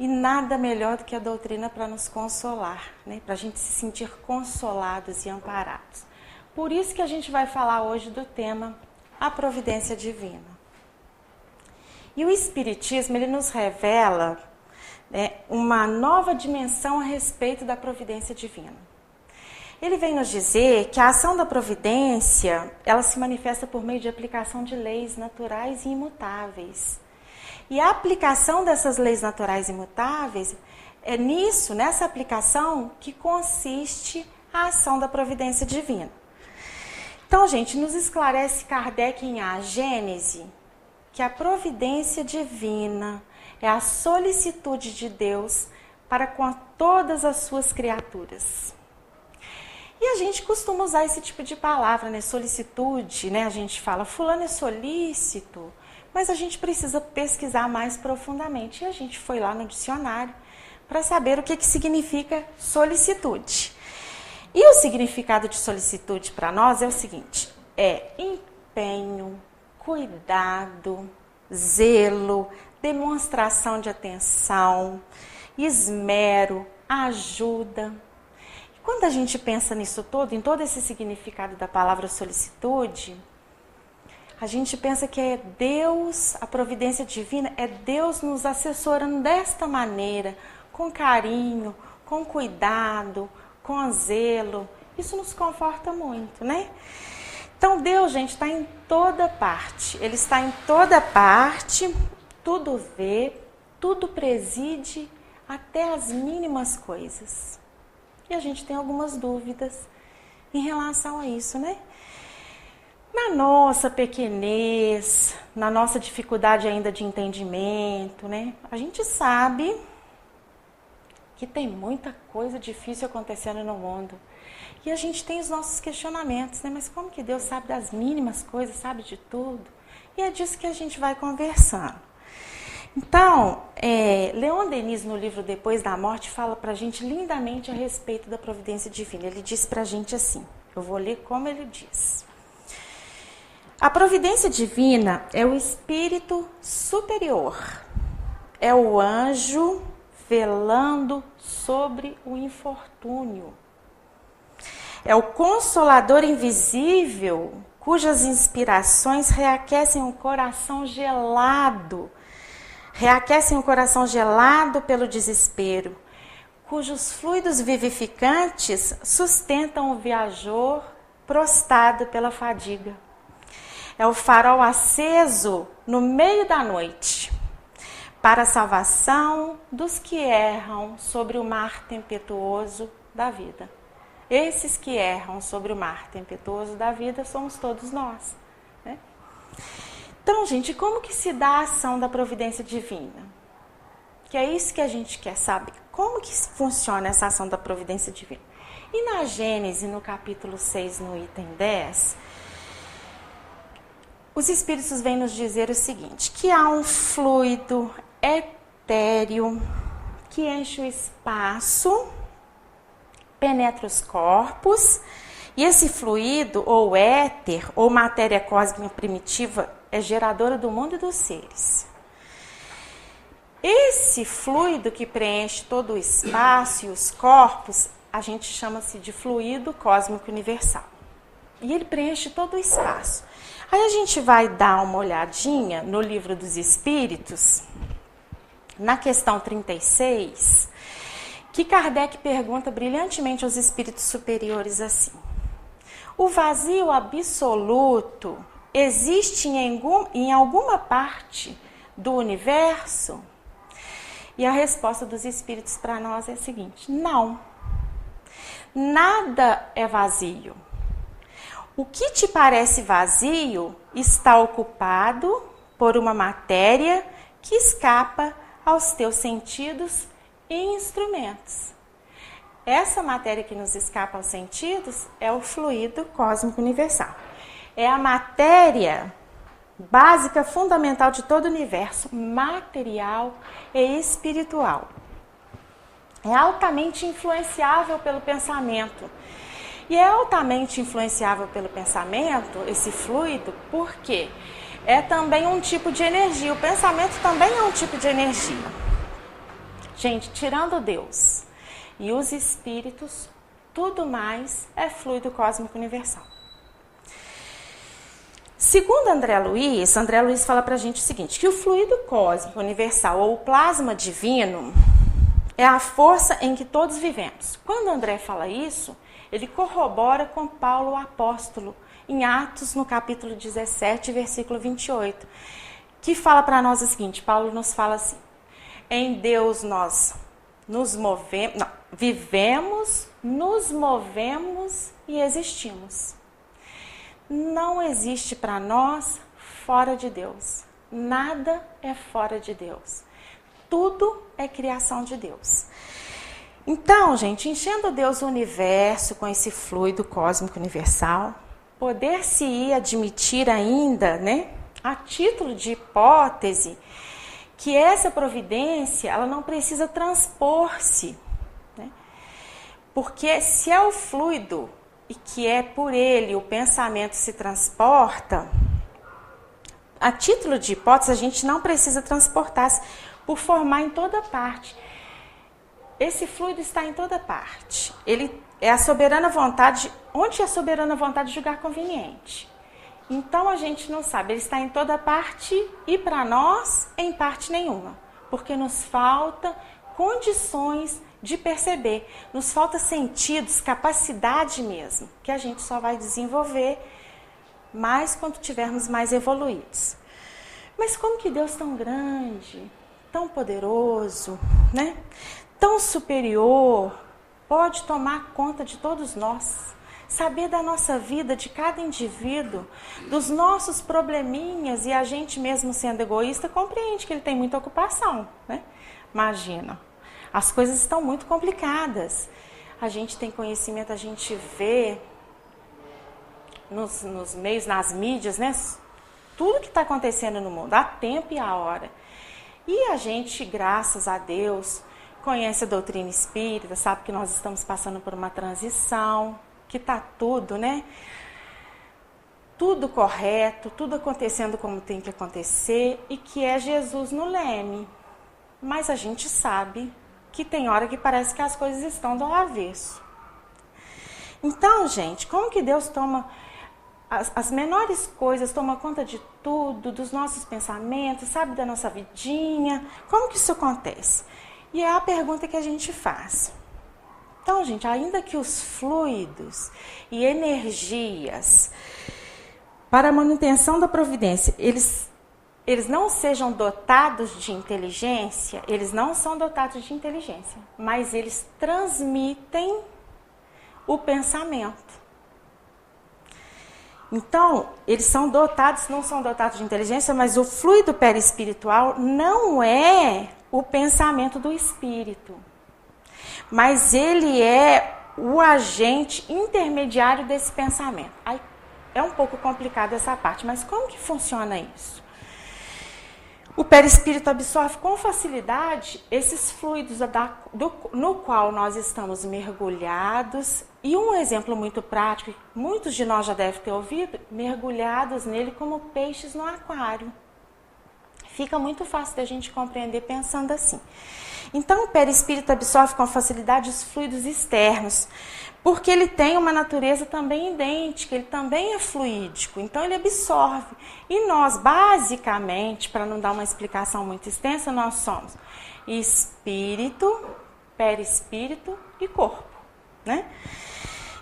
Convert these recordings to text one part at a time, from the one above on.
E nada melhor do que a doutrina para nos consolar, né? Para a gente se sentir consolados e amparados. Por isso que a gente vai falar hoje do tema a providência divina. E o Espiritismo, ele nos revela, né, uma nova dimensão a respeito da providência divina. Ele vem nos dizer que a ação da providência, ela se manifesta por meio de aplicação de leis naturais e imutáveis. E a aplicação dessas leis naturais e imutáveis, é nessa aplicação, que consiste a ação da providência divina. Então, gente, nos esclarece Kardec em A Gênese, que a providência divina é a solicitude de Deus para com todas as suas criaturas. E a gente costuma usar esse tipo de palavra, né? Solicitude, né? A gente fala, fulano é solícito, mas a gente precisa pesquisar mais profundamente. E a gente foi lá no dicionário para saber o que significa solicitude. E o significado de solicitude para nós é o seguinte, é empenho, cuidado, zelo, demonstração de atenção, esmero, ajuda. E quando a gente pensa nisso todo, em todo esse significado da palavra solicitude, a gente pensa que é Deus, a providência divina, é Deus nos assessorando desta maneira, com carinho, com cuidado, com zelo. Isso nos conforta muito, né? Então, Deus, gente, está em toda parte. Ele está em toda parte, tudo vê, tudo preside, até as mínimas coisas. E a gente tem algumas dúvidas em relação a isso, né? Na nossa pequenez, na nossa dificuldade ainda de entendimento, né? A gente sabe que tem muita coisa difícil acontecendo no mundo. E a gente tem os nossos questionamentos, né? Mas como que Deus sabe das mínimas coisas, sabe de tudo? E é disso que a gente vai conversando. Então, Leon Denis, no livro Depois da Morte, fala pra gente lindamente a respeito da providência divina. Ele diz pra gente assim, eu vou ler como ele diz. A providência divina é o espírito superior, é o anjo velando sobre o infortúnio. É o consolador invisível, cujas inspirações reaquecem o coração gelado pelo desespero, cujos fluidos vivificantes sustentam o viajor prostrado pela fadiga. É o farol aceso no meio da noite, para a salvação dos que erram sobre o mar tempestuoso da vida. Esses que erram sobre o mar tempestuoso da vida somos todos nós, né? Então, gente, como que se dá a ação da providência divina? Que é isso que a gente quer saber. Como que funciona essa ação da providência divina? E na Gênese, no capítulo 6, no item 10, os Espíritos vêm nos dizer o seguinte, que há um fluido etéreo que enche o espaço, penetra os corpos, e esse fluido, ou éter, ou matéria cósmica primitiva, é geradora do mundo e dos seres. Esse fluido que preenche todo o espaço e os corpos, a gente chama-se de fluido cósmico universal. E ele preenche todo o espaço. Aí a gente vai dar uma olhadinha no Livro dos Espíritos, na questão 36, que Kardec pergunta brilhantemente aos espíritos superiores assim: o vazio absoluto existe em alguma parte do universo? E a resposta dos espíritos para nós é a seguinte: não. Nada é vazio. O que te parece vazio está ocupado por uma matéria que escapa aos teus sentidos e instrumentos. Essa matéria que nos escapa aos sentidos é o fluido cósmico universal. É a matéria básica, fundamental de todo o universo, material e espiritual. É altamente influenciável pelo pensamento. E é altamente influenciável pelo pensamento, esse fluido, porque é também um tipo de energia. O pensamento também é um tipo de energia. Gente, tirando Deus e os espíritos, tudo mais é fluido cósmico universal. Segundo André Luiz fala pra gente o seguinte, que o fluido cósmico universal ou o plasma divino é a força em que todos vivemos. Quando André fala isso, ele corrobora com Paulo o apóstolo, em Atos, no capítulo 17, versículo 28, que fala para nós o seguinte, Paulo nos fala assim, em Deus nós vivemos, nos movemos e existimos. Não existe para nós fora de Deus. Nada é fora de Deus. Tudo é criação de Deus. Então, gente, enchendo Deus o universo com esse fluido cósmico universal, poder-se admitir ainda, né, a título de hipótese, que essa providência ela não precisa transpor-se, né? Porque se é o fluido e que é por ele o pensamento se transporta, a título de hipótese a gente não precisa transportar-se por formar em toda parte. Esse fluido está em toda parte. Ele é a soberana vontade, onde é a soberana vontade julgar conveniente. Então a gente não sabe, ele está em toda parte e para nós em parte nenhuma, porque nos falta condições de perceber, nos falta sentidos, capacidade mesmo, que a gente só vai desenvolver mais quando tivermos mais evoluídos. Mas como que Deus tão grande, tão poderoso, né? Tão superior, pode tomar conta de todos nós, saber da nossa vida, de cada indivíduo, dos nossos probleminhas, e a gente mesmo sendo egoísta compreende que ele tem muita ocupação, né? Imagina, as coisas estão muito complicadas, a gente tem conhecimento, a gente vê nos meios, nas mídias, né? Tudo que está acontecendo no mundo, a tempo e a hora. E a gente, graças a Deus, conhece a doutrina espírita, sabe que nós estamos passando por uma transição, que está tudo, né? Tudo correto, tudo acontecendo como tem que acontecer e que é Jesus no leme. Mas a gente sabe que tem hora que parece que as coisas estão do avesso. Então, gente, como que Deus toma as menores coisas, toma conta de tudo, dos nossos pensamentos, sabe da nossa vidinha? Como que isso acontece? E é a pergunta que a gente faz. Então, gente, ainda que os fluidos e energias para a manutenção da providência, eles não sejam dotados de inteligência, eles não são dotados de inteligência, mas eles transmitem o pensamento. Então, eles são dotados, não são dotados de inteligência, mas o fluido perispiritual não é o pensamento do espírito, mas ele é o agente intermediário desse pensamento. Aí é um pouco complicado essa parte, mas como que funciona isso? O perispírito absorve com facilidade esses fluidos no qual nós estamos mergulhados. E um exemplo muito prático, muitos de nós já devem ter ouvido, mergulhados nele como peixes no aquário. Fica muito fácil da gente compreender pensando assim. Então, o perispírito absorve com facilidade os fluidos externos, porque ele tem uma natureza também idêntica, ele também é fluídico, então ele absorve. E nós, basicamente, para não dar uma explicação muito extensa, nós somos espírito, perispírito e corpo, né?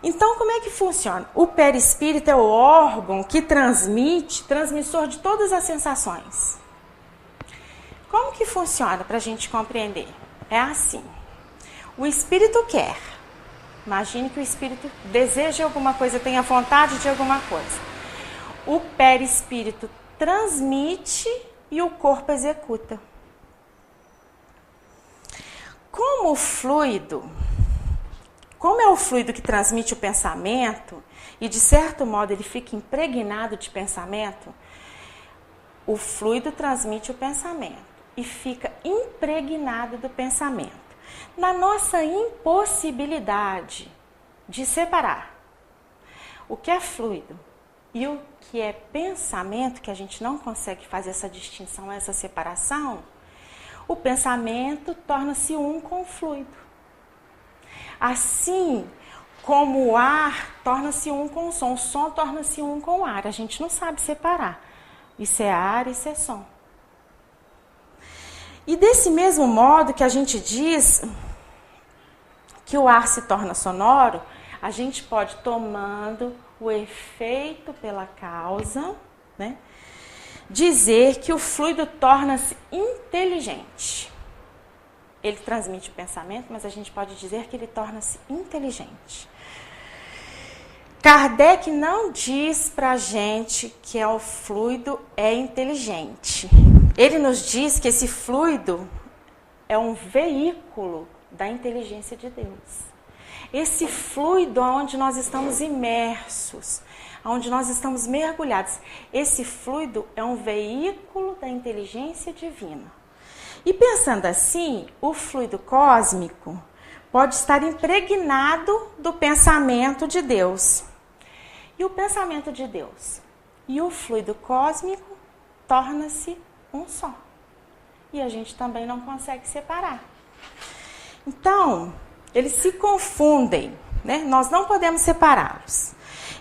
Então, como é que funciona? O perispírito é o órgão que transmissor de todas as sensações. Como que funciona para a gente compreender? É assim, o espírito quer. Imagine que o espírito deseja alguma coisa, tenha vontade de alguma coisa. O perispírito transmite e o corpo executa. Como é o fluido que transmite o pensamento, e de certo modo ele fica impregnado de pensamento, o fluido transmite o pensamento e fica impregnado do pensamento. Na nossa impossibilidade de separar o que é fluido e o que é pensamento, que a gente não consegue fazer essa distinção, essa separação, o pensamento torna-se um com o fluido. Assim como o ar torna-se um com o som torna-se um com o ar. A gente não sabe separar. Isso é ar, isso é som. E desse mesmo modo que a gente diz que o ar se torna sonoro, a gente pode, tomando o efeito pela causa, né, dizer que o fluido torna-se inteligente. Ele transmite o pensamento, mas a gente pode dizer que ele torna-se inteligente. Kardec não diz pra gente que o fluido é inteligente. Ele nos diz que esse fluido é um veículo da inteligência de Deus. Esse fluido onde nós estamos imersos, onde nós estamos mergulhados, esse fluido é um veículo da inteligência divina. E pensando assim, o fluido cósmico pode estar impregnado do pensamento de Deus. E o pensamento de Deus e o fluido cósmico torna-se um só. E a gente também não consegue separar. Então, eles se confundem, né? Nós não podemos separá-los.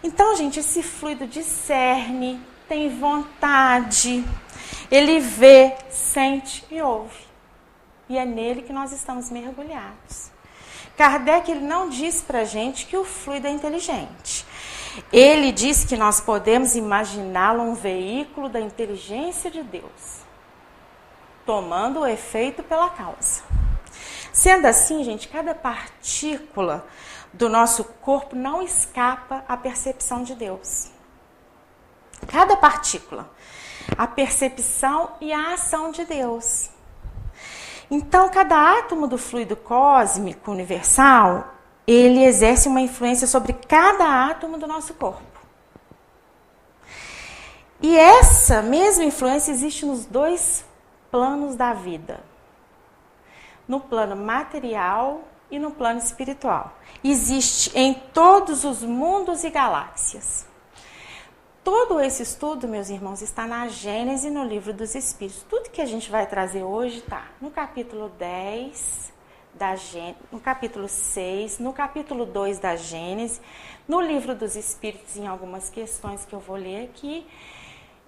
Então, gente, esse fluido discerne, tem vontade, ele vê, sente e ouve. E é nele que nós estamos mergulhados. Kardec, ele não diz pra gente que o fluido é inteligente. Ele diz que nós podemos imaginá-lo um veículo da inteligência de Deus, tomando o efeito pela causa. Sendo assim, gente, cada partícula do nosso corpo não escapa à percepção de Deus. Cada partícula, a percepção e a ação de Deus. Então, cada átomo do fluido cósmico universal, ele exerce uma influência sobre cada átomo do nosso corpo. E essa mesma influência existe nos dois planos da vida. No plano material e no plano espiritual. Existe em todos os mundos e galáxias. Todo esse estudo, meus irmãos, está na Gênese, no Livro dos Espíritos. Tudo que a gente vai trazer hoje está no capítulo 10, no capítulo 6, no capítulo 2 da Gênese, no Livro dos Espíritos, em algumas questões que eu vou ler aqui.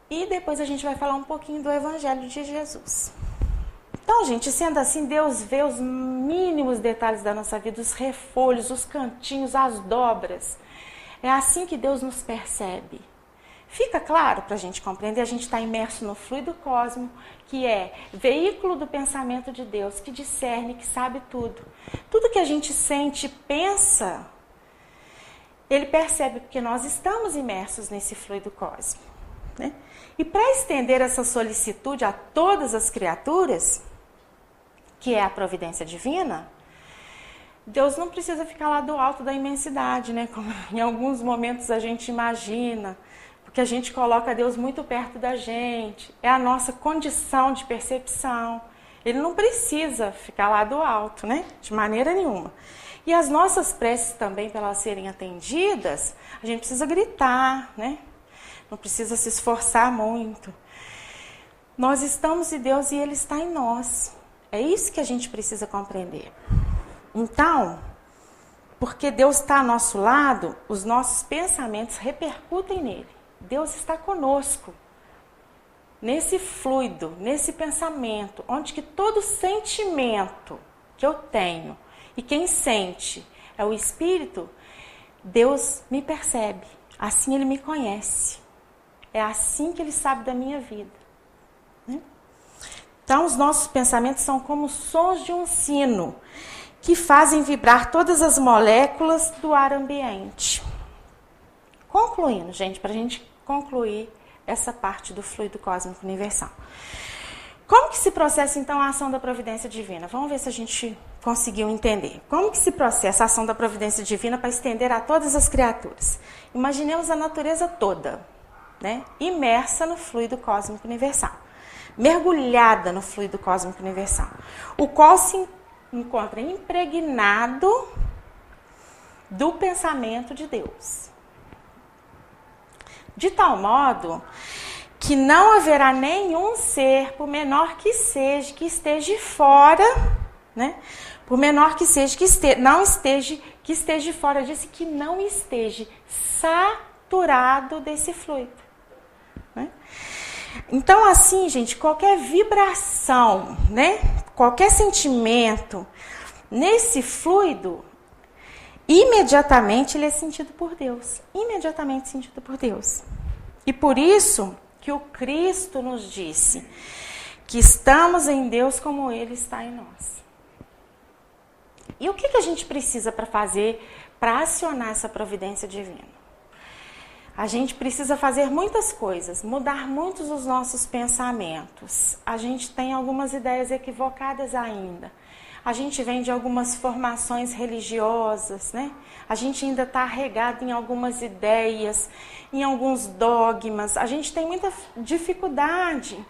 E depois a gente vai falar um pouquinho do Evangelho de Jesus. Então, gente, sendo assim, Deus vê os mínimos detalhes da nossa vida, os refolhos, os cantinhos, as dobras. É assim que Deus nos percebe. Fica claro para a gente compreender, a gente está imerso no fluido cósmico, que é veículo do pensamento de Deus, que discerne, que sabe tudo. Tudo que a gente sente, pensa, ele percebe porque nós estamos imersos nesse fluido cósmico, né? E para estender essa solicitude a todas as criaturas, que é a providência divina, Deus não precisa ficar lá do alto da imensidade, né? Como em alguns momentos a gente imagina, porque a gente coloca Deus muito perto da gente, é a nossa condição de percepção. Ele não precisa ficar lá do alto, né? De maneira nenhuma. E as nossas preces também, para elas serem atendidas, a gente precisa gritar, né? Não precisa se esforçar muito. Nós estamos em Deus e Ele está em nós. É isso que a gente precisa compreender. Então, porque Deus está ao nosso lado, os nossos pensamentos repercutem nele. Deus está conosco, nesse fluido, nesse pensamento, onde que todo sentimento que eu tenho, e quem sente é o Espírito, Deus me percebe, assim Ele me conhece. É assim que Ele sabe da minha vida. Então, os nossos pensamentos são como sons de um sino, que fazem vibrar todas as moléculas do ar ambiente. Concluindo, gente, para a gente concluir essa parte do fluido cósmico universal. Como que se processa, então, a ação da providência divina? Vamos ver se a gente conseguiu entender. Como que se processa a ação da providência divina para estender a todas as criaturas? Imaginemos a natureza toda, né? Imersa no fluido cósmico universal. Mergulhada no fluido cósmico universal. O qual se encontra impregnado do pensamento de Deus. De tal modo que não haverá nenhum ser, por menor que seja, que esteja fora, né? Por menor que seja, que esteja fora, disse que não esteja saturado desse fluido. Né? Então, assim, gente, qualquer vibração, né? Qualquer sentimento nesse fluido, imediatamente ele é sentido por Deus. Imediatamente sentido por Deus. E por isso que o Cristo nos disse que estamos em Deus como Ele está em nós. E o que a gente precisa para fazer, para acionar essa providência divina? A gente precisa fazer muitas coisas, mudar muitos os nossos pensamentos. A gente tem algumas ideias equivocadas ainda. A gente vem de algumas formações religiosas, né? A gente ainda está regado em algumas ideias, em alguns dogmas. A gente tem muita dificuldade.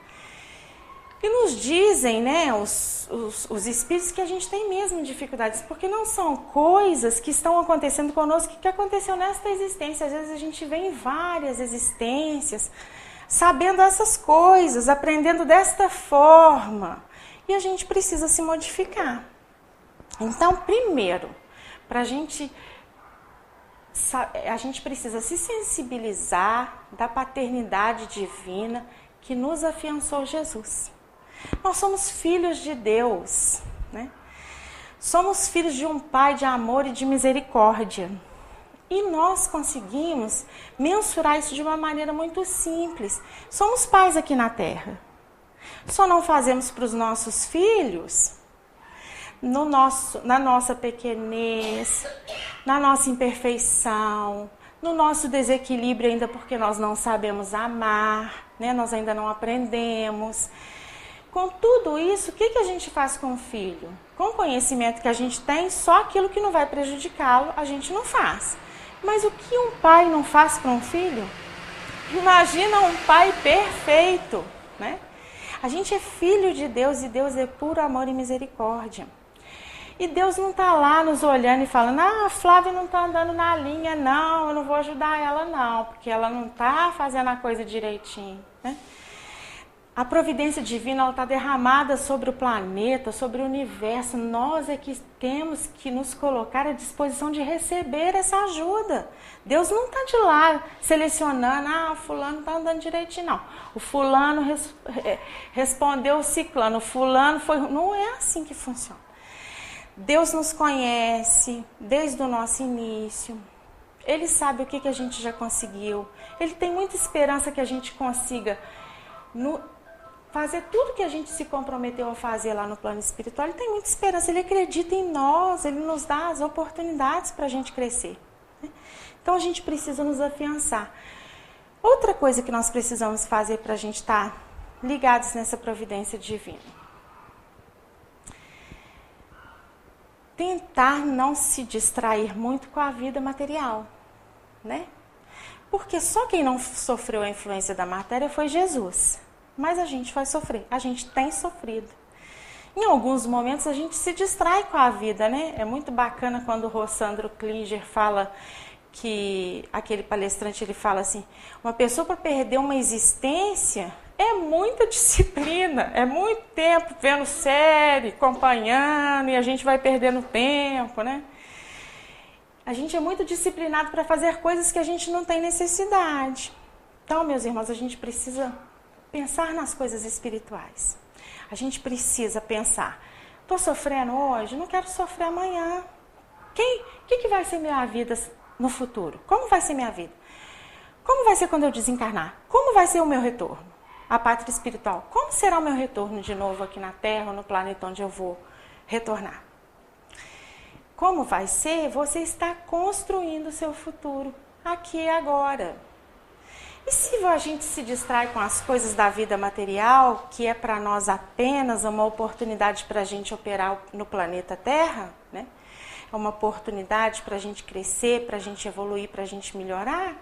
E nos dizem, né, os espíritos, que a gente tem mesmo dificuldades, porque não são coisas que estão acontecendo conosco, que aconteceu nesta existência. Às vezes a gente vem em várias existências, sabendo essas coisas, aprendendo desta forma. E a gente precisa se modificar. Então, primeiro, a gente precisa se sensibilizar da paternidade divina que nos afiançou Jesus. Nós somos filhos de Deus, né? Somos filhos de um Pai de amor e de misericórdia. E nós conseguimos mensurar isso de uma maneira muito simples. Somos pais aqui na Terra. Só não fazemos para os nossos filhos na nossa pequenez, na nossa imperfeição, no nosso desequilíbrio ainda porque nós não sabemos amar, né? Nós ainda não aprendemos. Com tudo isso, o que a gente faz com o filho? Com o conhecimento que a gente tem, só aquilo que não vai prejudicá-lo, a gente não faz. Mas o que um pai não faz para um filho? Imagina um pai perfeito, né? A gente é filho de Deus e Deus é puro amor e misericórdia. E Deus não está lá nos olhando e falando, a Flávia não está andando na linha, não, eu não vou ajudar ela não, porque ela não está fazendo a coisa direitinho, né? A providência divina está derramada sobre o planeta, sobre o universo. Nós é que temos que nos colocar à disposição de receber essa ajuda. Deus não está de lá selecionando, fulano está andando direitinho, não. O fulano respondeu o ciclano, o fulano foi... Não é assim que funciona. Deus nos conhece desde o nosso início. Ele sabe o que a gente já conseguiu. Ele tem muita esperança que a gente consiga... fazer tudo que a gente se comprometeu a fazer lá no plano espiritual. Ele tem muita esperança, ele acredita em nós, ele nos dá as oportunidades para a gente crescer. Então a gente precisa nos afiançar. Outra coisa que nós precisamos fazer para a gente estar ligados nessa providência divina. Tentar não se distrair muito com a vida material, né? Porque só quem não sofreu a influência da matéria foi Jesus. Mas a gente vai sofrer, a gente tem sofrido. Em alguns momentos a gente se distrai com a vida, né? É muito bacana quando o Rossandro Klinger fala que, aquele palestrante, ele fala assim, uma pessoa para perder uma existência é muita disciplina, é muito tempo vendo série, acompanhando, e a gente vai perdendo tempo, né? A gente é muito disciplinado para fazer coisas que a gente não tem necessidade. Então, meus irmãos, a gente precisa pensar nas coisas espirituais. A gente precisa pensar, estou sofrendo hoje, não quero sofrer amanhã. O que vai ser minha vida no futuro? Como vai ser minha vida? Como vai ser quando eu desencarnar? Como vai ser o meu retorno? A pátria espiritual. Como será o meu retorno de novo aqui na Terra, no planeta onde eu vou retornar? Como vai ser? Você está construindo o seu futuro aqui e agora. E se a gente se distrai com as coisas da vida material, que é para nós apenas uma oportunidade para a gente operar no planeta Terra, né? É uma oportunidade para a gente crescer, para a gente evoluir, para a gente melhorar,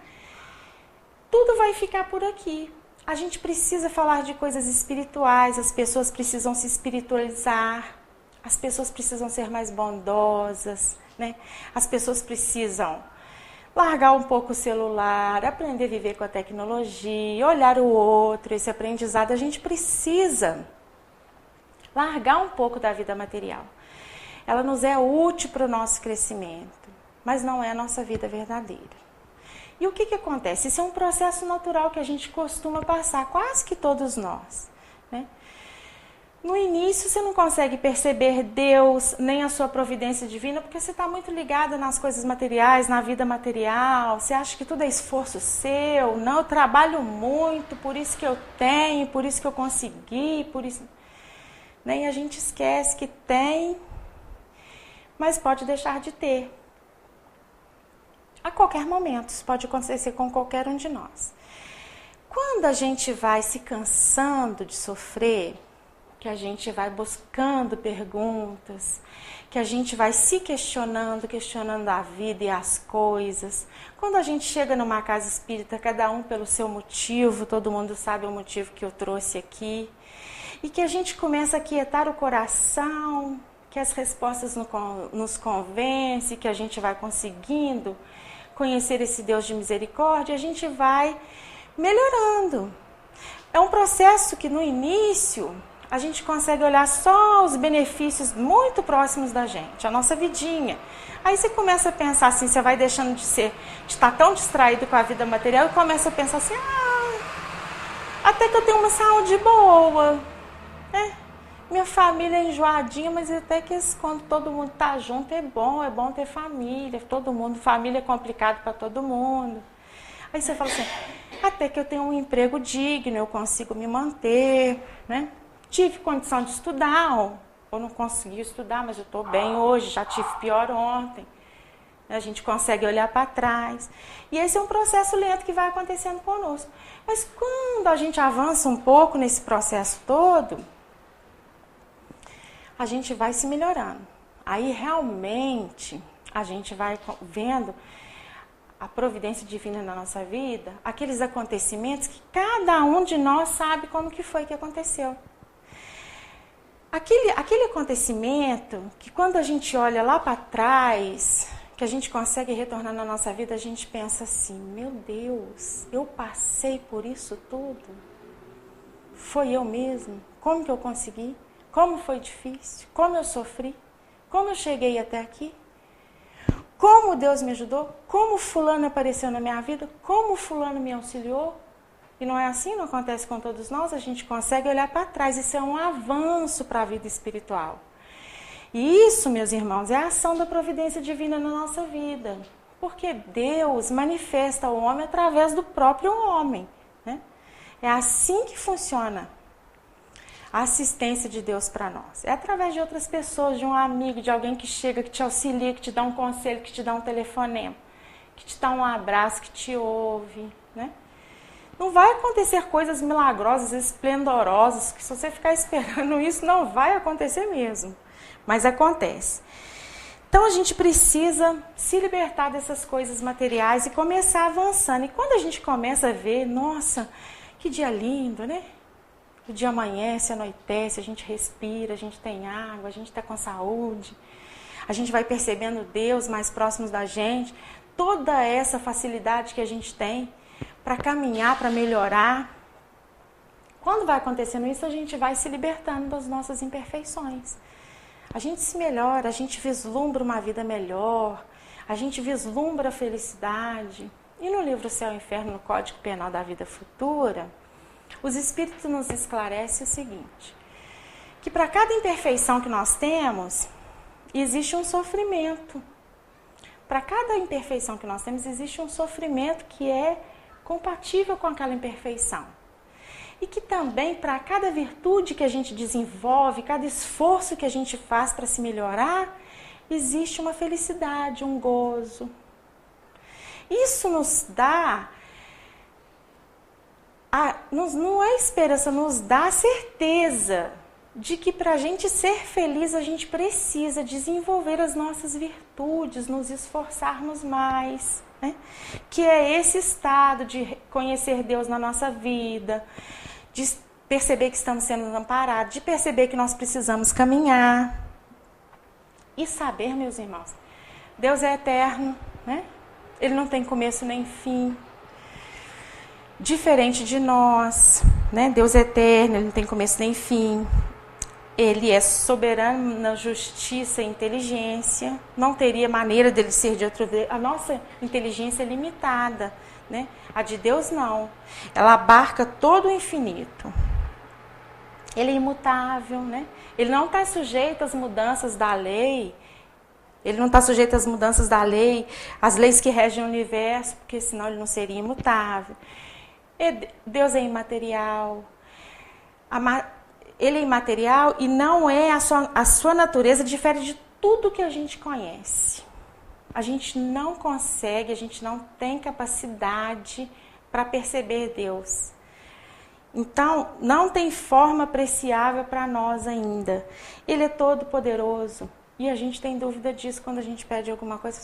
tudo vai ficar por aqui. A gente precisa falar de coisas espirituais, as pessoas precisam se espiritualizar, as pessoas precisam ser mais bondosas, né? As pessoas precisam largar um pouco o celular, aprender a viver com a tecnologia, olhar o outro, esse aprendizado. A gente precisa largar um pouco da vida material. Ela nos é útil para o nosso crescimento, mas não é a nossa vida verdadeira. E o que acontece? Isso é um processo natural que a gente costuma passar, quase que todos nós, né? No início você não consegue perceber Deus, nem a sua providência divina, porque você está muito ligada nas coisas materiais, na vida material, você acha que tudo é esforço seu, não, eu trabalho muito, por isso que eu tenho, por isso que eu consegui, por isso... Nem a gente esquece que tem, mas pode deixar de ter. A qualquer momento, isso pode acontecer com qualquer um de nós. Quando a gente vai se cansando de sofrer, que a gente vai buscando perguntas, que a gente vai se questionando a vida e as coisas. Quando a gente chega numa casa espírita, cada um pelo seu motivo, todo mundo sabe o motivo que eu trouxe aqui, e que a gente começa a quietar o coração, que as respostas nos convencem, que a gente vai conseguindo conhecer esse Deus de misericórdia, a gente vai melhorando. É um processo que no início a gente consegue olhar só os benefícios muito próximos da gente, a nossa vidinha. Aí você começa a pensar assim, você vai deixando de estar tão distraído com a vida material e começa a pensar assim, até que eu tenho uma saúde boa, né? Minha família é enjoadinha, mas até que quando todo mundo tá junto é bom ter família, todo mundo, família é complicado para todo mundo. Aí você fala assim, até que eu tenho um emprego digno, eu consigo me manter, né? Tive condição de estudar, ou não consegui estudar, mas eu estou bem hoje, já tive pior ontem. A gente consegue olhar para trás. E esse é um processo lento que vai acontecendo conosco. Mas quando a gente avança um pouco nesse processo todo, a gente vai se melhorando. Aí realmente a gente vai vendo a providência divina na nossa vida, aqueles acontecimentos que cada um de nós sabe como que foi que aconteceu. Aquele acontecimento que quando a gente olha lá para trás, que a gente consegue retornar na nossa vida, a gente pensa assim, meu Deus, eu passei por isso tudo? Foi eu mesmo? Como que eu consegui? Como foi difícil? Como eu sofri? Como eu cheguei até aqui? Como Deus me ajudou? Como fulano apareceu na minha vida? Como fulano me auxiliou? E não é assim, não acontece com todos nós, a gente consegue olhar para trás, isso é um avanço para a vida espiritual. E isso, meus irmãos, é a ação da providência divina na nossa vida, porque Deus manifesta o homem através do próprio homem, né? É assim que funciona a assistência de Deus para nós. É através de outras pessoas, de um amigo, de alguém que chega, que te auxilia, que te dá um conselho, que te dá um telefonema, que te dá um abraço, que te ouve, né? Não vai acontecer coisas milagrosas, esplendorosas, que se você ficar esperando isso, não vai acontecer mesmo. Mas acontece. Então a gente precisa se libertar dessas coisas materiais e começar avançando. E quando a gente começa a ver, nossa, que dia lindo, né? O dia amanhece, anoitece, a gente respira, a gente tem água, a gente está com saúde. A gente vai percebendo Deus mais próximos da gente. Toda essa facilidade que a gente tem para caminhar, para melhorar. Quando vai acontecendo isso, a gente vai se libertando das nossas imperfeições. A gente se melhora, a gente vislumbra uma vida melhor, a gente vislumbra a felicidade. E no livro Céu e Inferno, no Código Penal da Vida Futura, os Espíritos nos esclarecem o seguinte, que para cada imperfeição que nós temos, existe um sofrimento. Para cada imperfeição que nós temos, existe um sofrimento que é compatível com aquela imperfeição. E que também, para cada virtude que a gente desenvolve, cada esforço que a gente faz para se melhorar, existe uma felicidade, um gozo. Isso nos dá, não é esperança, nos dá a certeza de que para a gente ser feliz, a gente precisa desenvolver as nossas virtudes, nos esforçarmos mais, né? Que é esse estado de conhecer Deus na nossa vida, de perceber que estamos sendo amparados, de perceber que nós precisamos caminhar. E saber, meus irmãos, Deus é eterno, né? Ele não tem começo nem fim. Diferente de nós, né? Deus é eterno, ele não tem começo nem fim. Ele é soberano na justiça e inteligência. Não teria maneira dele ser de outro. A nossa inteligência é limitada, né? A de Deus não. Ela abarca todo o infinito. Ele é imutável, né? Ele não está sujeito às mudanças da lei. Ele não está sujeito às mudanças da lei, às leis que regem o universo, porque senão ele não seria imutável. Deus é imaterial. Ele é imaterial e não é a sua natureza difere de tudo que a gente conhece. A gente não consegue, a gente não tem capacidade para perceber Deus. Então, não tem forma apreciável para nós ainda. Ele é todo poderoso e a gente tem dúvida disso quando a gente pede alguma coisa.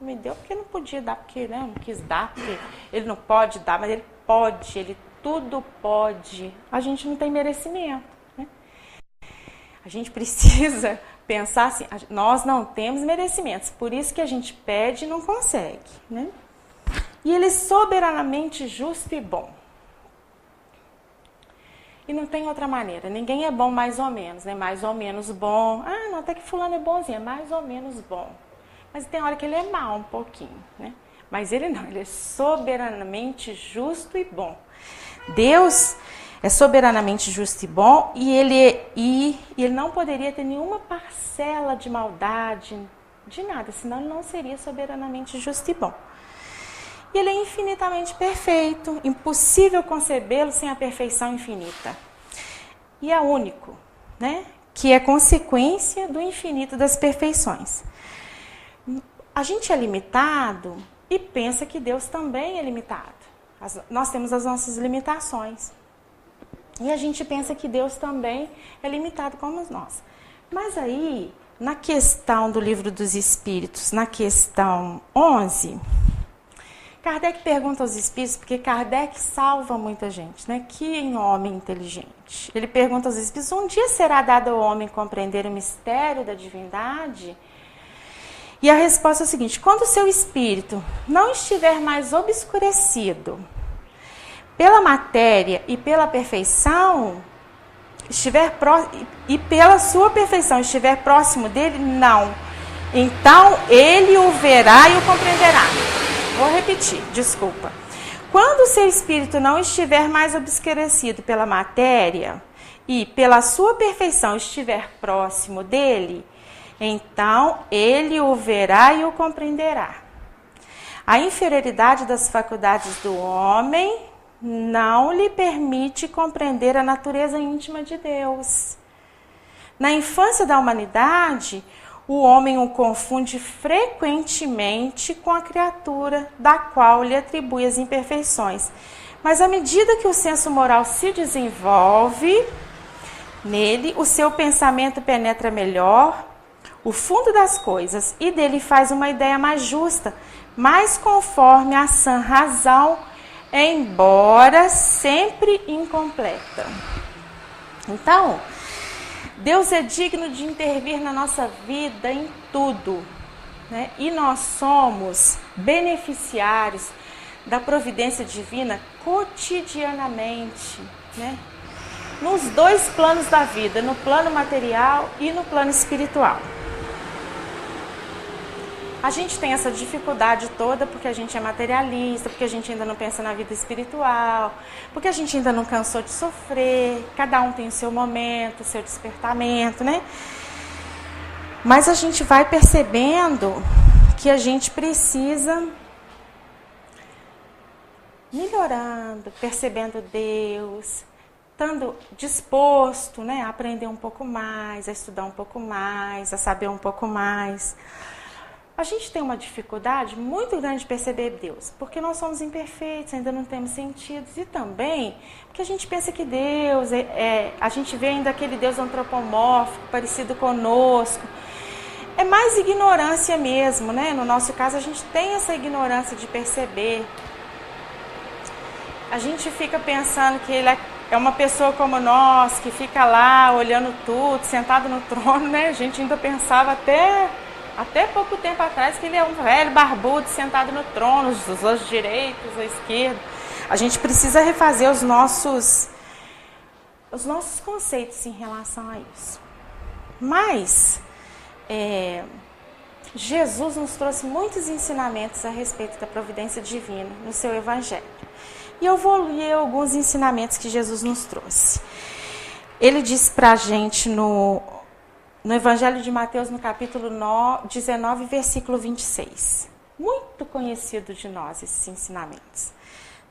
Me deu porque não podia dar, porque não quis dar, porque ele não pode dar, mas ele pode, ele tudo pode. A gente não tem merecimento, né? A gente precisa pensar assim, nós não temos merecimentos, por isso que a gente pede e não consegue, né? E ele é soberanamente justo e bom. E não tem outra maneira, ninguém é bom mais ou menos, né? Mais ou menos bom. Não, até que fulano é bonzinho, é mais ou menos bom. Mas tem hora que ele é mau um pouquinho, né? Mas ele não, ele é soberanamente justo e bom. Deus é soberanamente justo e bom e ele não poderia ter nenhuma parcela de maldade, de nada, senão ele não seria soberanamente justo e bom. E ele é infinitamente perfeito, impossível concebê-lo sem a perfeição infinita. E é único, né? Que é consequência do infinito das perfeições. A gente é limitado e pensa que Deus também é limitado. Nós temos as nossas limitações. E a gente pensa que Deus também é limitado como nós. Mas aí, na questão do Livro dos Espíritos, na questão 11, Kardec pergunta aos Espíritos, porque Kardec salva muita gente, né? Que homem inteligente. Ele pergunta aos Espíritos, um dia será dado ao homem compreender o mistério da divindade? E a resposta é a seguinte, quando o seu espírito não estiver mais obscurecido pela matéria e pela perfeição, e pela sua perfeição estiver próximo dele, não. Então ele o verá e o compreenderá. Vou repetir, desculpa. Quando o seu espírito não estiver mais obscurecido pela matéria e pela sua perfeição estiver próximo dele, então ele o verá e o compreenderá. A inferioridade das faculdades do homem não lhe permite compreender a natureza íntima de Deus. Na infância da humanidade, o homem o confunde frequentemente com a criatura da qual lhe atribui as imperfeições. Mas à medida que o senso moral se desenvolve nele, o seu pensamento penetra melhor o fundo das coisas e dele faz uma ideia mais justa, mais conforme a sã razão, embora sempre incompleta. Então, Deus é digno de intervir na nossa vida em tudo, né? E nós somos beneficiários da providência divina cotidianamente, né? Nos dois planos da vida, no plano material e no plano espiritual. A gente tem essa dificuldade toda porque a gente é materialista, porque a gente ainda não pensa na vida espiritual, porque a gente ainda não cansou de sofrer, cada um tem o seu momento, o seu despertamento, né? Mas a gente vai percebendo que a gente precisa melhorando, percebendo Deus, estando disposto, né, a aprender um pouco mais, a estudar um pouco mais, a saber um pouco mais. A gente tem uma dificuldade muito grande de perceber Deus, porque nós somos imperfeitos, ainda não temos sentidos, e também porque a gente pensa que Deus, a gente vê ainda aquele Deus antropomórfico, parecido conosco. É mais ignorância mesmo, né? No nosso caso, a gente tem essa ignorância de perceber. A gente fica pensando que ele é uma pessoa como nós, que fica lá olhando tudo, sentado no trono, né? A gente ainda pensava até Até pouco tempo atrás que ele é um velho barbudo sentado no trono, os dois direitos, a esquerda. A gente precisa refazer os nossos conceitos em relação a isso. Mas Jesus nos trouxe muitos ensinamentos a respeito da providência divina no seu evangelho. E eu vou ler alguns ensinamentos que Jesus nos trouxe. Ele disse para a gente no Evangelho de Mateus, no capítulo 19, versículo 26. Muito conhecido de nós esses ensinamentos.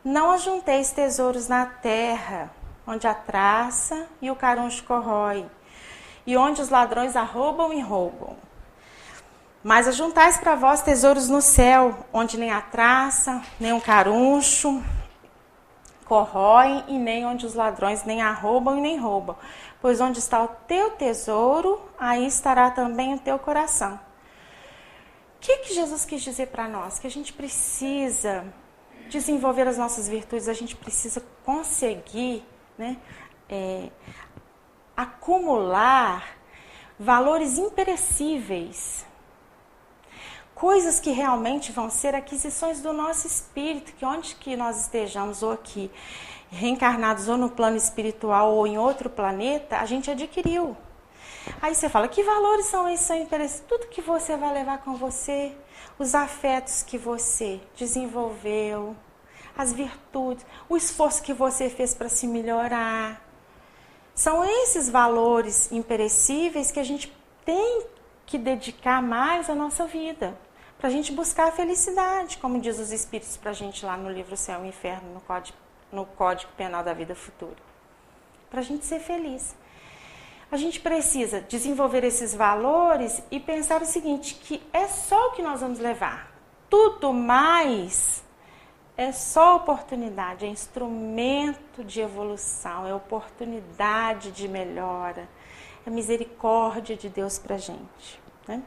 Não ajunteis tesouros na terra, onde a traça e o caruncho corrói, e onde os ladrões arrombam e roubam. Mas ajuntais para vós tesouros no céu, onde nem a traça, nem o caruncho corroem, e nem onde os ladrões nem arrombam e nem roubam. Pois onde está o teu tesouro, aí estará também o teu coração. O que Jesus quis dizer para nós? Que a gente precisa desenvolver as nossas virtudes, a gente precisa conseguir, né, acumular valores imperecíveis. Coisas que realmente vão ser aquisições do nosso espírito, que onde que nós estejamos, ou aqui, reencarnados ou no plano espiritual ou em outro planeta, a gente adquiriu. Aí você fala, que valores são esses? São imperecíveis? Tudo que você vai levar com você, os afetos que você desenvolveu, as virtudes, o esforço que você fez para se melhorar. São esses valores imperecíveis que a gente tem que dedicar mais à nossa vida, para a gente buscar a felicidade, como diz os Espíritos para a gente lá no livro Céu e Inferno, no Código Penal da Vida Futura. Para a gente ser feliz. A gente precisa desenvolver esses valores e pensar o seguinte, que é só o que nós vamos levar. Tudo mais é só oportunidade, é instrumento de evolução, é oportunidade de melhora. É misericórdia de Deus para a gente, né?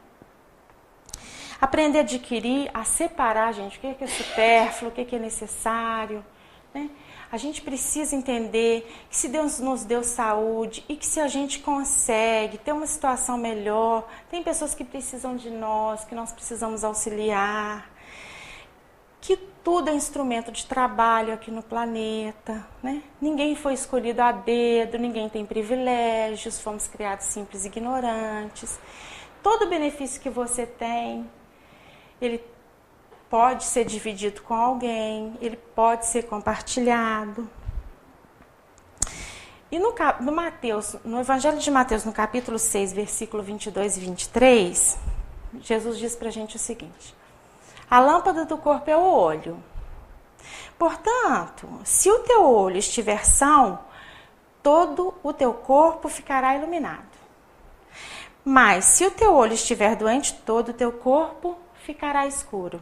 Aprender a adquirir, a separar, gente, o que é supérfluo, o que é necessário, né? A gente precisa entender que se Deus nos deu saúde e que se a gente consegue ter uma situação melhor, tem pessoas que precisam de nós, que nós precisamos auxiliar, que tudo é instrumento de trabalho aqui no planeta, né? Ninguém foi escolhido a dedo, ninguém tem privilégios, fomos criados simples e ignorantes. Todo benefício que você tem, ele pode ser dividido com alguém, ele pode ser compartilhado. E no Evangelho de Mateus, no capítulo 6, versículo 22 e 23, Jesus diz pra gente o seguinte: a lâmpada do corpo é o olho. Portanto, se o teu olho estiver são, todo o teu corpo ficará iluminado. Mas se o teu olho estiver doente, todo o teu corpo ficará escuro.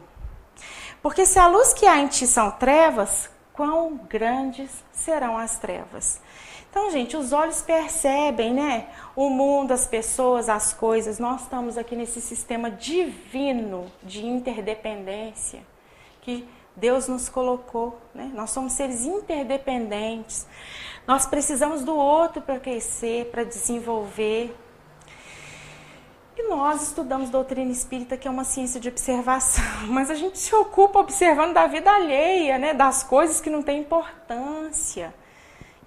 Porque se a luz que há em ti são trevas, quão grandes serão as trevas. Então, gente, os olhos percebem, né? O mundo, as pessoas, as coisas. Nós estamos aqui nesse sistema divino de interdependência que Deus nos colocou, né? Nós somos seres interdependentes. Nós precisamos do outro para crescer, para desenvolver. E nós estudamos doutrina espírita, que é uma ciência de observação, mas a gente se ocupa observando da vida alheia, né? Das coisas que não têm importância.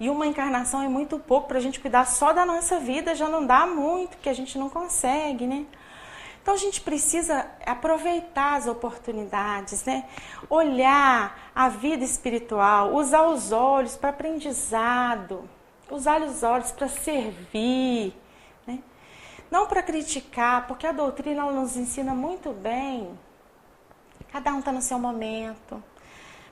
E uma encarnação é muito pouco para a gente cuidar só da nossa vida, já não dá muito, porque a gente não consegue, né? Então a gente precisa aproveitar as oportunidades, né? Olhar a vida espiritual, usar os olhos para aprendizado, usar os olhos para servir, né? Não para criticar, porque a doutrina ela nos ensina muito bem. Cada um está no seu momento.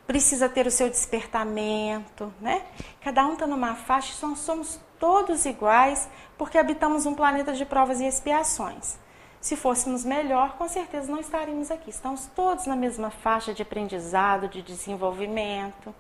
Precisa ter o seu despertamento, né? Cada um está numa faixa, nós somos todos iguais, porque habitamos um planeta de provas e expiações. Se fôssemos melhor, com certeza não estaríamos aqui. Estamos todos na mesma faixa de aprendizado, de desenvolvimento.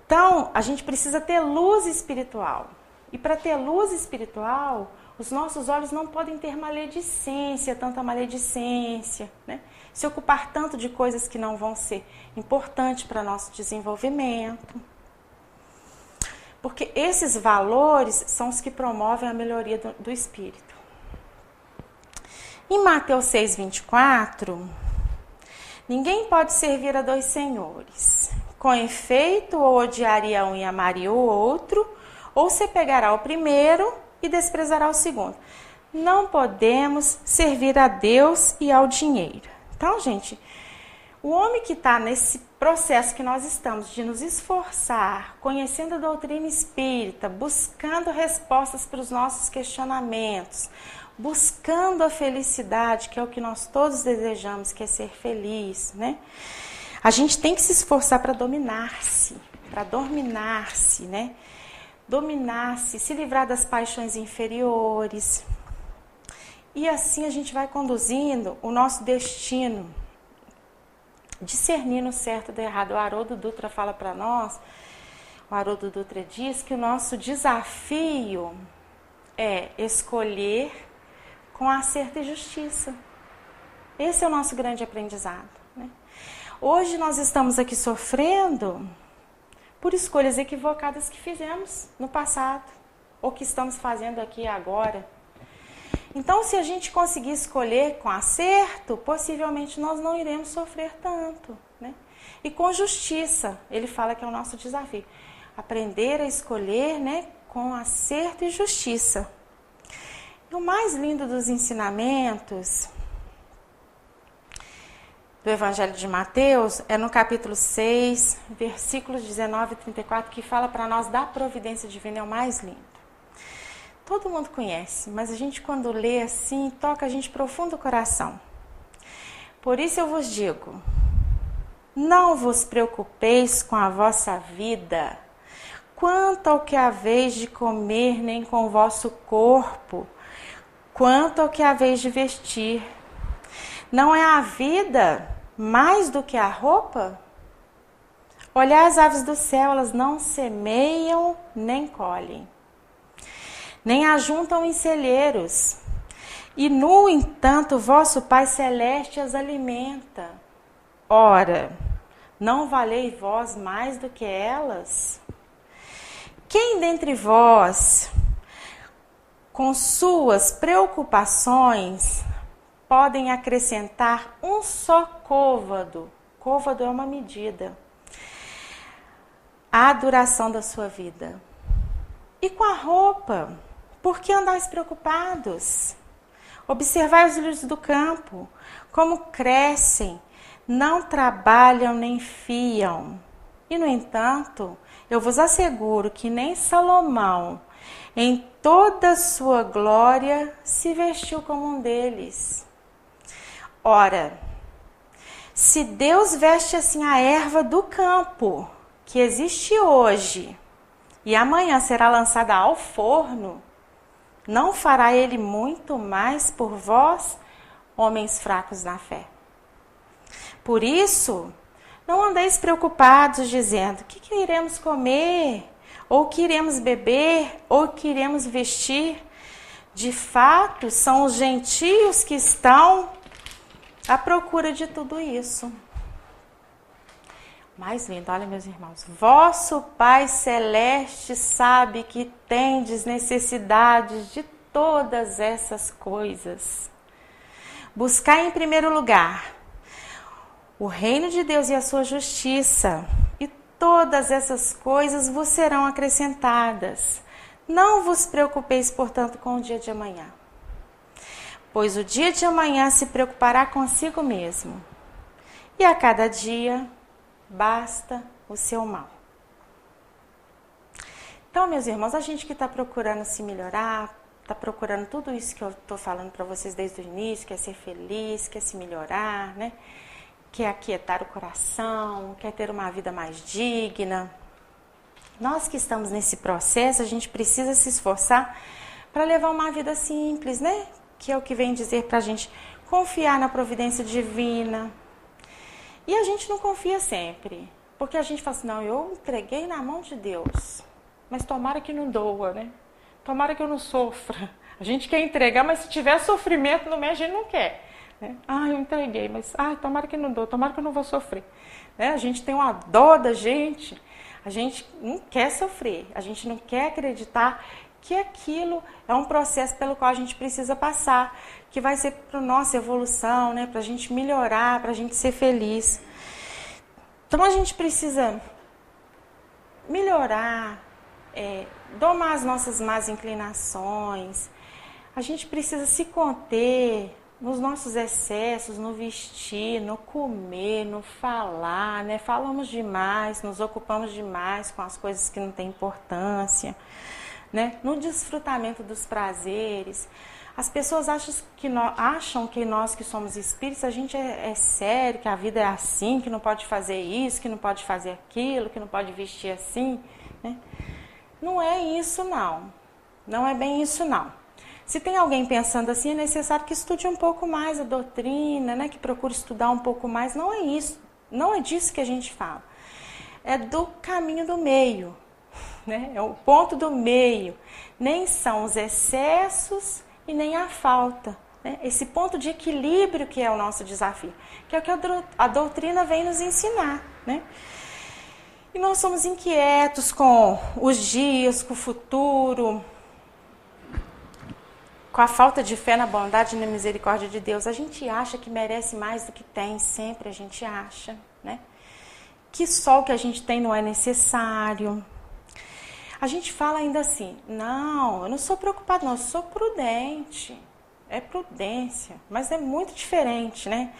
Então, a gente precisa ter luz espiritual. E para ter luz espiritual, os nossos olhos não podem ter maledicência, tanta maledicência, né? Se ocupar tanto de coisas que não vão ser importantes para nosso desenvolvimento. Porque esses valores são os que promovem a melhoria do espírito. Em Mateus 6,24, ninguém pode servir a dois senhores. Com efeito, ou odiaria um e amaria o outro, ou se pegará o primeiro e desprezará o segundo. Não podemos servir a Deus e ao dinheiro. Então, gente, o homem que está nesse processo que nós estamos de nos esforçar, conhecendo a doutrina espírita, buscando respostas para os nossos questionamentos, buscando a felicidade, que é o que nós todos desejamos, que é ser feliz, né? A gente tem que se esforçar para dominar-se, né? Dominar-se, se livrar das paixões inferiores. E assim a gente vai conduzindo o nosso destino, discernindo o certo do errado. O Haroldo Dutra fala para nós, o Haroldo Dutra diz que o nosso desafio é escolher com acerto e justiça. Esse é o nosso grande aprendizado, né? Hoje nós estamos aqui sofrendo por escolhas equivocadas que fizemos no passado, ou que estamos fazendo aqui agora. Então, se a gente conseguir escolher com acerto, possivelmente nós não iremos sofrer tanto, né? E com justiça, ele fala que é o nosso desafio. Aprender a escolher, né, com acerto e justiça. E o mais lindo dos ensinamentos do Evangelho de Mateus é no capítulo 6, versículos 19 e 34, que fala para nós da providência divina, é o mais lindo. Todo mundo conhece, mas a gente quando lê assim, toca a gente profundo o coração. Por isso eu vos digo, não vos preocupeis com a vossa vida, quanto ao que haveis de comer, nem com o vosso corpo, quanto ao que haveis de vestir. Não é a vida mais do que a roupa? Olhai as aves do céu, elas não semeiam nem colhem, nem ajuntam em celeiros. E, no entanto, vosso Pai Celeste as alimenta. Ora, não valeis vós mais do que elas? Quem dentre vós, com suas preocupações, podem acrescentar um só côvado? Côvado é uma medida. À duração da sua vida. E com a roupa? Por que andais preocupados? Observai os lírios do campo, como crescem, não trabalham nem fiam. E, no entanto, eu vos asseguro que nem Salomão, em toda a sua glória, se vestiu como um deles. Ora, se Deus veste assim a erva do campo, que existe hoje, e amanhã será lançada ao forno, não fará ele muito mais por vós, homens fracos na fé? Por isso, não andeis preocupados dizendo, o que iremos comer? Ou o que iremos beber? Ou o que iremos vestir? De fato, são os gentios que estão à procura de tudo isso. Mais lindo, olha, meus irmãos, vosso Pai Celeste sabe que tendes necessidades de todas essas coisas. Buscai em primeiro lugar o reino de Deus e a sua justiça, e todas essas coisas vos serão acrescentadas. Não vos preocupeis, portanto, com o dia de amanhã, pois o dia de amanhã se preocupará consigo mesmo, e a cada dia basta o seu mal. Então, meus irmãos, a gente que está procurando se melhorar, está procurando tudo isso que eu estou falando para vocês desde o início, quer ser feliz, quer se melhorar, né? Quer aquietar o coração, quer ter uma vida mais digna. Nós que estamos nesse processo, a gente precisa se esforçar para levar uma vida simples, né? Que é o que vem dizer para a gente confiar na providência divina. E a gente não confia sempre, porque a gente fala assim, não, eu entreguei na mão de Deus, mas tomara que não doa, né? Tomara que eu não sofra. A gente quer entregar, mas se tiver sofrimento no meio, a gente não quer. Né? Ah, eu entreguei, mas tomara que não doa, tomara que eu não vou sofrer. Né? A gente tem uma dó da gente, a gente não quer sofrer, a gente não quer acreditar que aquilo é um processo pelo qual a gente precisa passar, que vai ser para a nossa evolução, né? Para a gente melhorar, para a gente ser feliz. Então a gente precisa melhorar, domar as nossas más inclinações. A gente precisa se conter nos nossos excessos, no vestir, no comer, no falar, né? Falamos demais, nos ocupamos demais com as coisas que não têm importância, né? No desfrutamento dos prazeres. As pessoas acham que nós que somos espíritos, a gente é sério, que a vida é assim, que não pode fazer isso, que não pode fazer aquilo, que não pode vestir assim, né? Não é isso não, não é bem isso não. Se tem alguém pensando assim, é necessário que estude um pouco mais a doutrina, né? Que procure estudar um pouco mais, não é isso, não é disso que a gente fala. É do caminho do meio, né? É o ponto do meio, nem são os excessos e nem a falta, né? Esse ponto de equilíbrio que é o nosso desafio, que é o que a doutrina vem nos ensinar, né? E nós somos inquietos com os dias, com o futuro, com a falta de fé na bondade e na misericórdia de Deus. A gente acha que merece mais do que tem, sempre a gente acha, né? Que só o que a gente tem não é necessário. A gente fala ainda assim, não, eu não sou preocupado, não, eu sou prudente. É prudência, mas é muito diferente, né?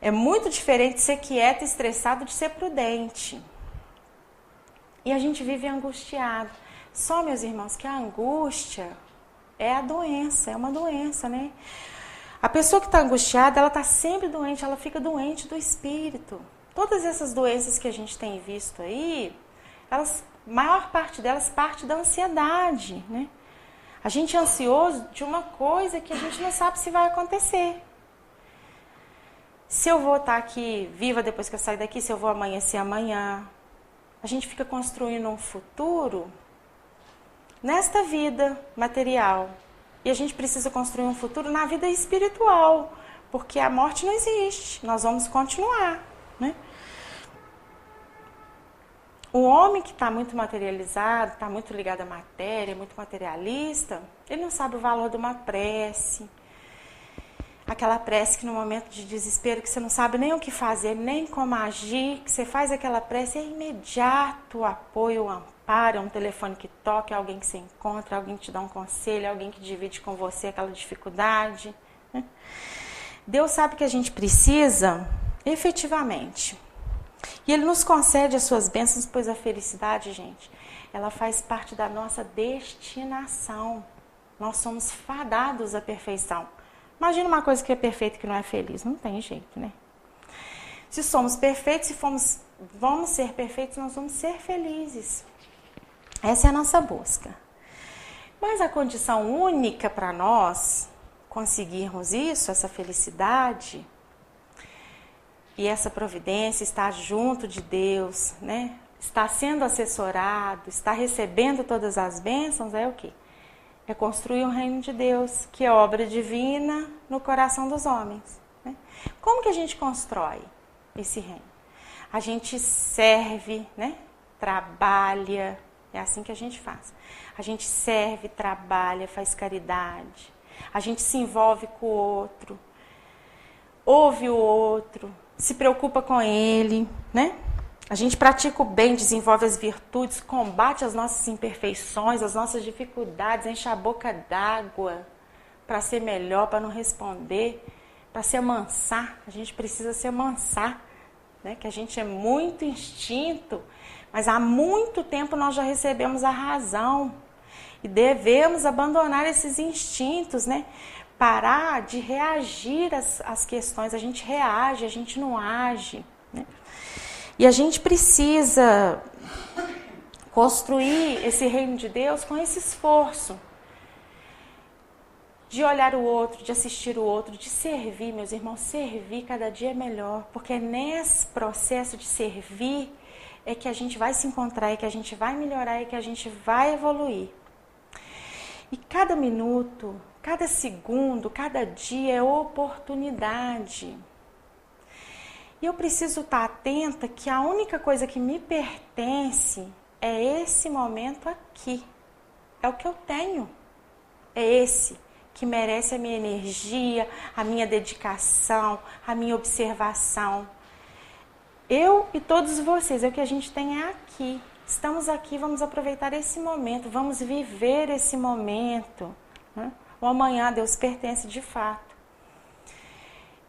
É muito diferente ser quieto e estressado de ser prudente. E a gente vive angustiado. Só, meus irmãos, que a angústia é a doença, é uma doença, né? A pessoa que está angustiada, ela está sempre doente, ela fica doente do espírito. Todas essas doenças que a gente tem visto aí, maior parte delas parte da ansiedade, né? A gente é ansioso de uma coisa que a gente não sabe se vai acontecer. Se eu vou estar aqui viva depois que eu sair daqui, se eu vou amanhecer amanhã. A gente fica construindo um futuro nesta vida material. E a gente precisa construir um futuro na vida espiritual, porque a morte não existe, nós vamos continuar, né? O homem que está muito materializado, está muito ligado à matéria, muito materialista, ele não sabe o valor de uma prece. Aquela prece que no momento de desespero, que você não sabe nem o que fazer, nem como agir, que você faz aquela prece, é imediato o apoio, o amparo, é um telefone que toca, é alguém que você encontra, alguém que te dá um conselho, alguém que divide com você aquela dificuldade, né? Deus sabe que a gente precisa, efetivamente. E Ele nos concede as suas bênçãos, pois a felicidade, gente, ela faz parte da nossa destinação. Nós somos fadados à perfeição. Imagina uma coisa que é perfeita e que não é feliz. Não tem jeito, né? Se somos perfeitos, vamos ser perfeitos, nós vamos ser felizes. Essa é a nossa busca. Mas a condição única para nós conseguirmos isso, essa felicidade e essa providência, estar junto de Deus, né? Estar sendo assessorado, estar recebendo todas as bênçãos, é o quê? É construir o reino de Deus, que é obra divina no coração dos homens, né? Como que a gente constrói esse reino? A gente serve, né? Trabalha, é assim que a gente faz. A gente serve, trabalha, faz caridade. A gente se envolve com o outro, ouve o outro, se preocupa com ele, né? A gente pratica o bem, desenvolve as virtudes, combate as nossas imperfeições, as nossas dificuldades, enche a boca d'água para ser melhor, para não responder, para se amansar. A gente precisa se amansar, né? Que a gente é muito instinto, mas há muito tempo nós já recebemos a razão e devemos abandonar esses instintos, né? Parar de reagir às questões. A gente reage, a gente não age, né? E a gente precisa construir esse reino de Deus com esse esforço de olhar o outro, de assistir o outro, de servir, meus irmãos. Servir cada dia é melhor, porque é nesse processo de servir é que a gente vai se encontrar, é que a gente vai melhorar, é que a gente vai evoluir. E cada minuto, cada segundo, cada dia é oportunidade. E eu preciso estar atenta que a única coisa que me pertence é esse momento aqui. É o que eu tenho. É esse. que merece a minha energia, a minha dedicação, a minha observação. Eu e todos vocês, é o que a gente tem aqui. Estamos aqui, vamos aproveitar esse momento, vamos viver esse momento, né? O amanhã a Deus pertence de fato.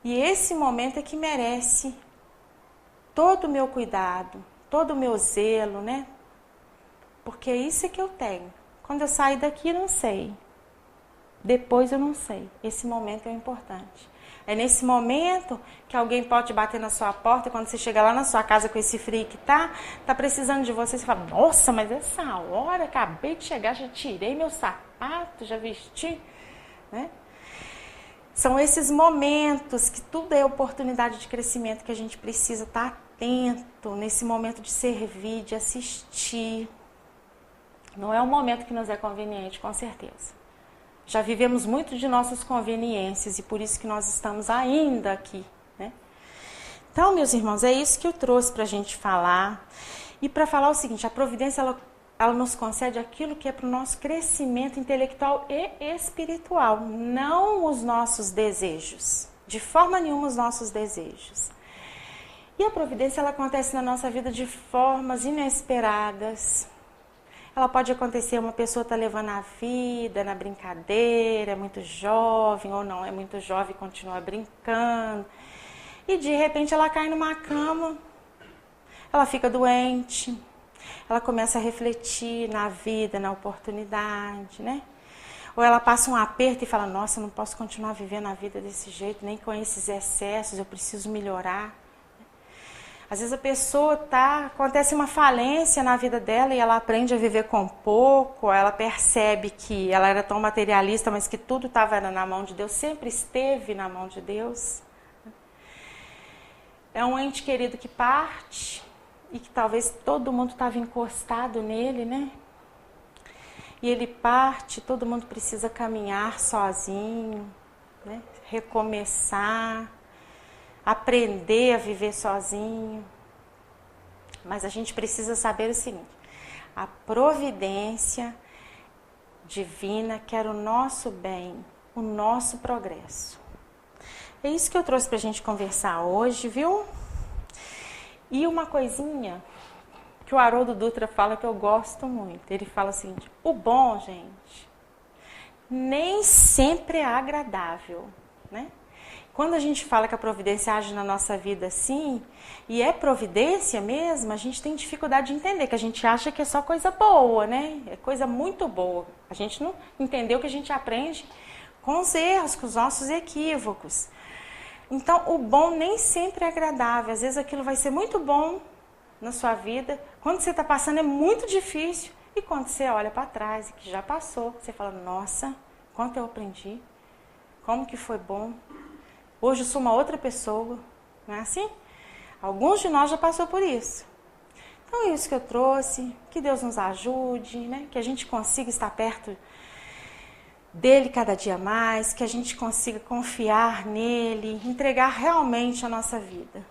E esse momento é que merece todo o meu cuidado, todo o meu zelo, né? Porque isso é que eu tenho. Quando eu sair daqui, não sei. Depois eu não sei. Esse momento é importante. É nesse momento que alguém pode bater na sua porta e quando você chega lá na sua casa com esse frio que tá precisando de você, você fala, nossa, mas essa hora, acabei de chegar, já tirei meu sapato, já vesti, né? São esses momentos que tudo é oportunidade de crescimento que a gente precisa estar atento nesse momento de servir, de assistir. Não é um momento que nos é conveniente, com certeza. Já vivemos muito de nossas conveniências e por isso que nós estamos ainda aqui, né? Então, meus irmãos, é isso que eu trouxe para a gente falar. E para falar o seguinte, a providência, ela nos concede aquilo que é para o nosso crescimento intelectual e espiritual, não os nossos desejos, de forma nenhuma os nossos desejos. E a providência, ela acontece na nossa vida de formas inesperadas. Ela pode acontecer, uma pessoa está levando a vida na brincadeira, é muito jovem, ou não é muito jovem e continua brincando. E de repente ela cai numa cama, ela fica doente, ela começa a refletir na vida, na oportunidade, né? Ou ela passa um aperto e fala, nossa, não posso continuar vivendo a vida desse jeito, nem com esses excessos, eu preciso melhorar. Às vezes a pessoa acontece uma falência na vida dela e ela aprende a viver com pouco, ela percebe que ela era tão materialista, mas que tudo estava na mão de Deus, sempre esteve na mão de Deus. É um ente querido que parte e que talvez todo mundo estava encostado nele, né? E ele parte, todo mundo precisa caminhar sozinho, né? Recomeçar, aprender a viver sozinho. Mas a gente precisa saber o seguinte, a providência divina quer o nosso bem, o nosso progresso. É isso que eu trouxe pra gente conversar hoje, viu? E uma coisinha que o Haroldo Dutra fala que eu gosto muito. Ele fala o seguinte, o bom, gente, nem sempre é agradável, né? Quando a gente fala que a providência age na nossa vida assim, e é providência mesmo, a gente tem dificuldade de entender, que a gente acha que é só coisa boa, né? É coisa muito boa. A gente não entendeu que a gente aprende com os erros, com os nossos equívocos. Então, o bom nem sempre é agradável. Às vezes aquilo vai ser muito bom na sua vida. Quando você está passando é muito difícil. E quando você olha para trás e que já passou, você fala, nossa, quanto eu aprendi. Como que foi bom. Hoje eu sou uma outra pessoa, não é assim? Alguns de nós já passou por isso. Então é isso que eu trouxe, que Deus nos ajude, né? Que a gente consiga estar perto dele cada dia mais, que a gente consiga confiar nele, entregar realmente a nossa vida.